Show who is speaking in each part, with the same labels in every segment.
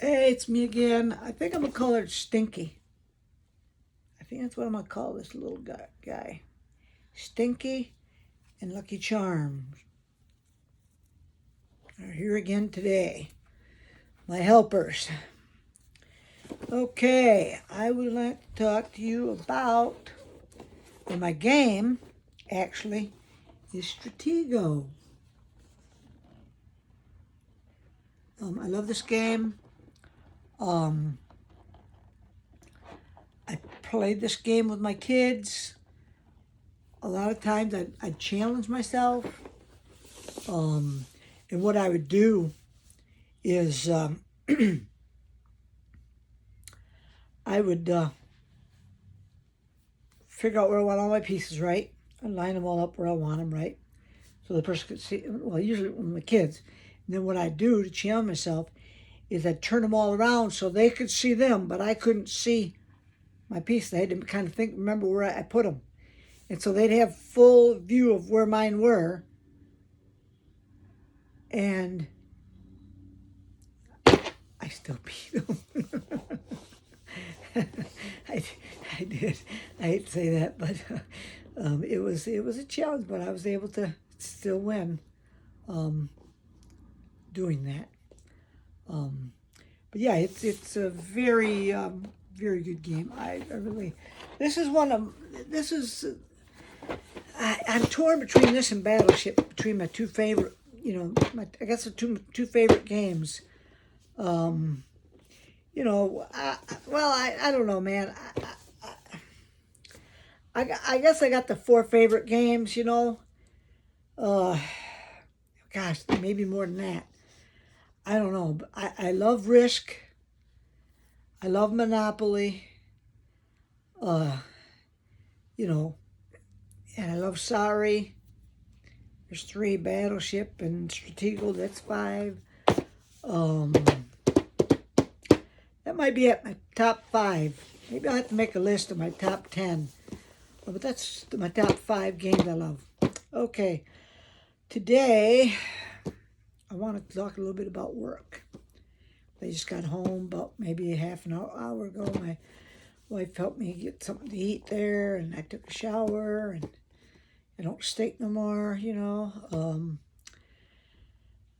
Speaker 1: Hey, it's me again. I think I'm gonna call her Stinky. I think that's what I'm gonna call this little guy. Stinky and Lucky Charms are here again today. My helpers. Okay, I would like to talk to you about, and my game actually is Stratego. I love this game. Um, I played this game with my kids. A lot of times I'd challenge myself. And what I would do is I would figure out where I want all my pieces, right? And line them all up where I want them, right? So the person could see, well, usually with my kids. And then what I do to challenge myself is I'd turn them all around so they could see them, but I couldn't see my piece. They had to kind of remember where I put them. And so they'd have full view of where mine were. And I still beat them. I did. I hate to say that, but it was a challenge. But I was able to still win doing that. But yeah, it's a very very good game. I really, this is one of this is. I'm torn between this and Battleship, between my two favorite. I guess the two favorite games. I don't know, man. I guess I got the four favorite games, Gosh, maybe more than that. I don't know. But I love Risk. I love Monopoly. Uh, and I love Sorry. There's three, Battleship and Stratego, that's five. That might be at my top five. Maybe I'll have to make a list of my top 10. But that's my top five games I love. Okay, today I want to talk a little bit about work. I just got home about maybe a half an hour ago. My wife helped me get something to eat there, and I took a shower, and I don't stink no more,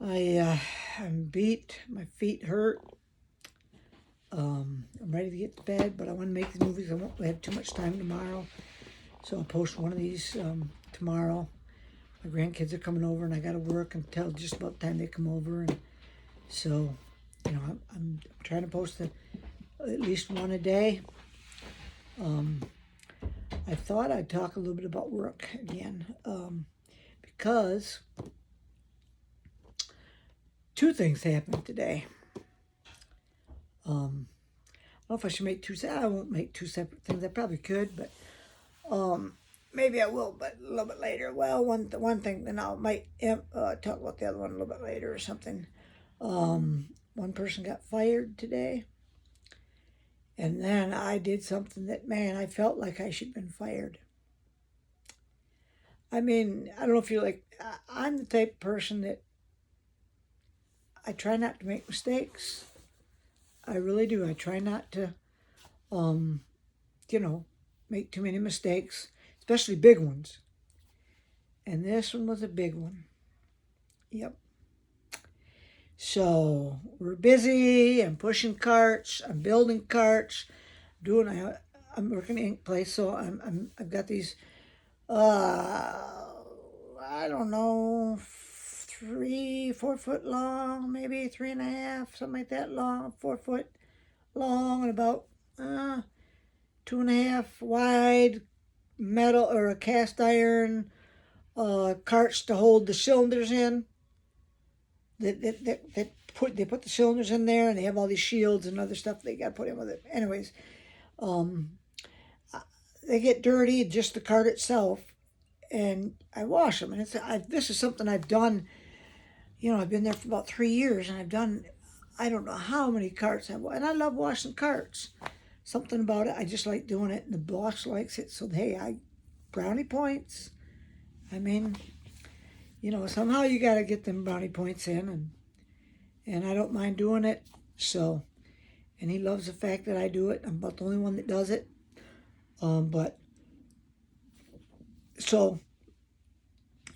Speaker 1: I'm beat. My feet hurt. I'm ready to get to bed, but I want to make these movies. I won't have too much time tomorrow, so I'll post one of these tomorrow. My grandkids are coming over, and I got to work until just about the time they come over, and so I'm trying to post at least one a day. I thought I'd talk a little bit about work again, because two things happened today. I don't know if I should make two. I won't make two separate things. I probably could, but maybe I will. But a little bit later. Well, one thing, then I might talk about the other one a little bit later or something. One person got fired today, and then I did something that, man, I felt like I should have been fired. I mean, I don't know if you're like, I'm the type of person that I try not to make mistakes. I really do. I try not to, make too many mistakes, especially big ones. And this one was a big one. Yep. So we're busy. I'm pushing carts. I'm building carts. I'm working in ink place, so I've got these. I don't know, 4 foot long, maybe 3.5, something like that long, 4 foot long, and about 2.5 wide metal or a cast iron carts to hold the cylinders in. They put the cylinders in there, and they have all these shields and other stuff they got to put in with it. Anyways, they get dirty, just the cart itself, and I wash them. And this is something I've done. I've been there for about 3 years, and I've done, I don't know how many carts and I love washing carts. Something about it, I just like doing it, and the boss likes it. So hey, brownie points. I mean, somehow you got to get them brownie points in, and I don't mind doing it. So and he loves the fact that I do it. I'm about the only one that does it. But so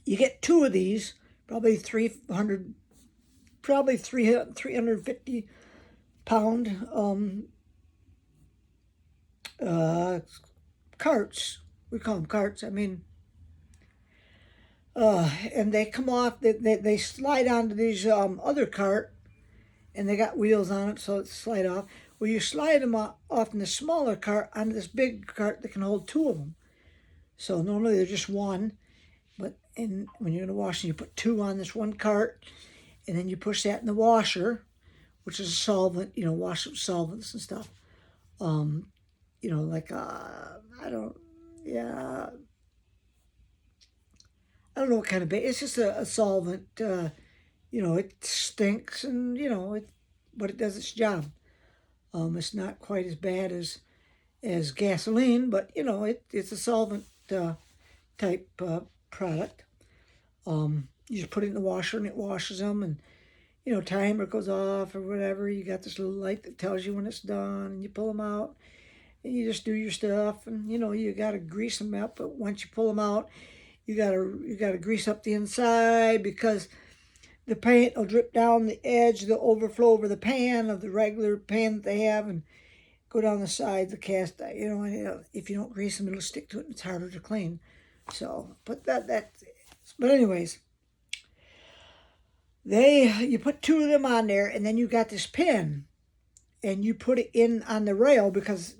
Speaker 1: you get 2 of these, probably 300, probably 350 pound carts. We call them carts. I mean, and they come off. They slide onto these other cart, and they got wheels on it, so it slide off. Well, you slide them off in the smaller cart onto this big cart that can hold 2 of them. So normally they're just one, but when you're gonna wash them, you put 2 on this one cart, and then you push that in the washer, which is a solvent. Wash with solvents and stuff. Like yeah, I don't know what kind of bait. It's just a solvent. It stinks, and but it does its job. It's not quite as bad as gasoline, but it's a solvent type product. You just put it in the washer and it washes them, and timer goes off or whatever. You got this little light that tells you when it's done, and you pull them out, and you just do your stuff, and you got to grease them up. But once you pull them out, you gotta grease up the inside, because the paint will drip down the edge, the overflow over the pan of the regular pan that they have, and go down the sides, the cast. And, if you don't grease them, it'll stick to it, and it's harder to clean. So, but but anyways, you put 2 of them on there, and then you got this pin, and you put it in on the rail, because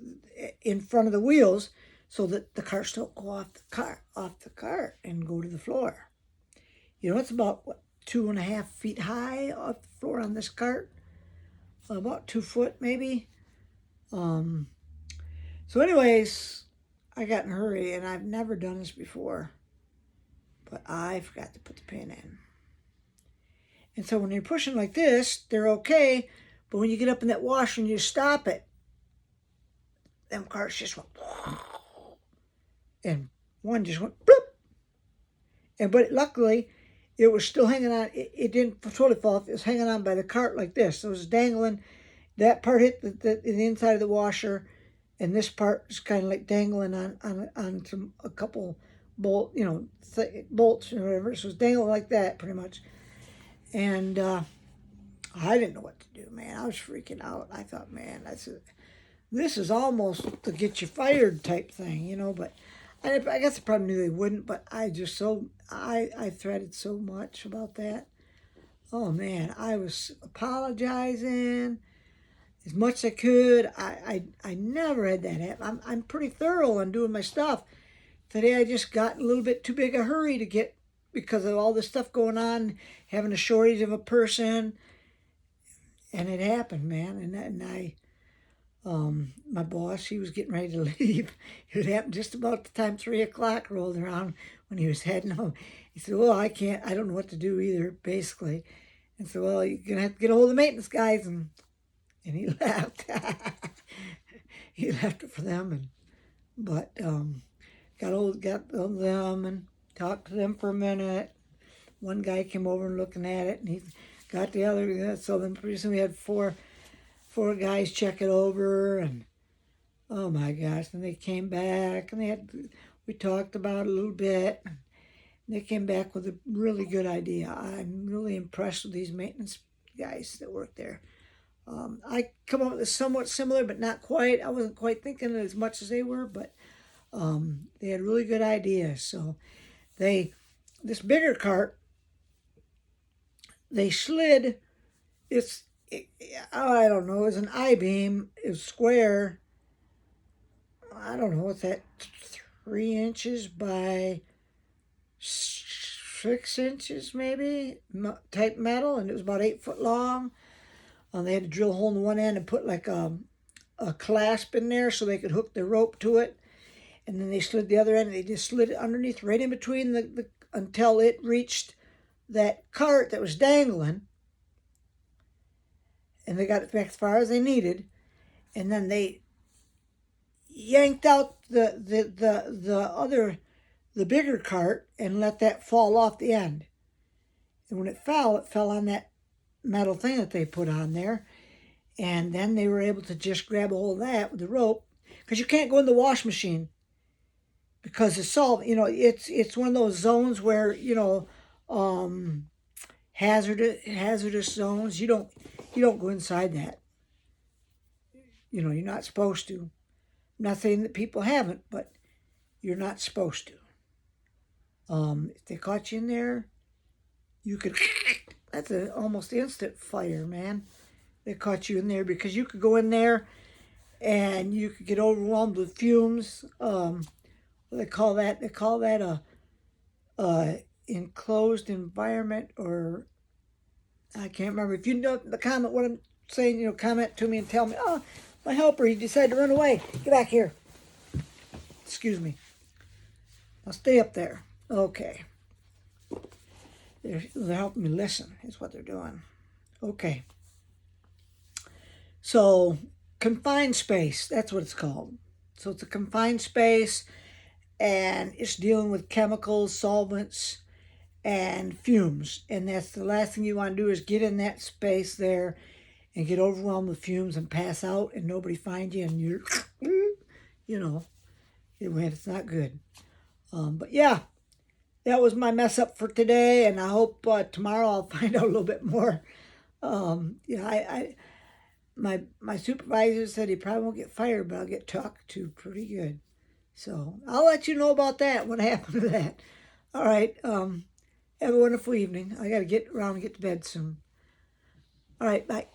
Speaker 1: in front of the wheels, so that the carts don't go off the cart and go to the floor. It's about 2.5 feet high off the floor on this cart, about 2 foot maybe. So anyways, I got in a hurry, and I've never done this before, but I forgot to put the pin in. And so when you're pushing like this, they're okay, but when you get up in that washer and you stop it, them carts just went, and one just went bloop. But luckily, it was still hanging on. It didn't totally fall off. It was hanging on by the cart like this. So it was dangling. That part hit the inside of the washer, and this part is kind of like dangling on a couple bolts or whatever. So it was dangling like that, pretty much. And I didn't know what to do, man. I was freaking out. I thought, man, this is almost to get you fired type thing, but I guess I probably knew they wouldn't, but I threaded so much about that. Oh man, I was apologizing as much as I could. I never had that happen. I'm pretty thorough on doing my stuff. Today I just got a little bit too big a hurry to get, because of all this stuff going on, having a shortage of a person, and it happened, man. And I. My boss, he was getting ready to leave. It happened just about the time 3 o'clock rolled around, when he was heading home. He said, well, I don't know what to do either, basically. And so, well, you're going to have to get a hold of the maintenance guys. And he left. He left it for them. But got hold of them and talked to them for a minute. One guy came over and looking at it, and he got the other. So then pretty soon we had four guys check it over, and oh my gosh, and they came back, and we talked about it a little bit, and they came back with a really good idea. I'm really impressed with these maintenance guys that work there. I come up with somewhat similar, but not quite. I wasn't quite thinking as much as they were, but they had really good ideas. So this bigger cart, they slid. I don't know, it was an I-beam. It was square. I don't know, what's that, 3 inches by 6 inches maybe, type metal, and it was about 8 foot long. They had to drill a hole in one end and put like a clasp in there so they could hook the rope to it. And then they slid the other end, and they just slid it underneath, right in between until it reached that cart that was dangling. And they got it back as far as they needed, and then they yanked out the bigger cart and let that fall off the end. And when it fell on that metal thing that they put on there, And then they were able to just grab a hold of that with the rope, because you can't go in the wash machine because the salt, it's one of those zones where, hazardous zones. You don't go inside that. You're not supposed to. I'm not saying that people haven't, but you're not supposed to. If they caught you in there, you could. That's an almost instant fire, man. They caught you in there, because you could go in there and you could get overwhelmed with fumes. What do they call that? They call that a enclosed environment, or I can't remember. If you know the comment what I'm saying, comment to me and tell me. Oh, my helper, he decided to run away. Get back here. Excuse me. I'll stay up there. Okay. They're helping me listen, is what they're doing. Okay. So, confined space, that's what it's called. So it's a confined space, and it's dealing with chemicals, solvents, and fumes. And that's the last thing you want to do, is get in that space there and get overwhelmed with fumes and pass out and nobody find you, and you're, it's not good. But yeah, that was my mess up for today, and I hope tomorrow I'll find out a little bit more. My supervisor said he probably won't get fired, but I'll get talked to pretty good. So I'll let you know about that, what happened to that. All right. Have a wonderful evening. I got to get around and get to bed soon. All right. Bye.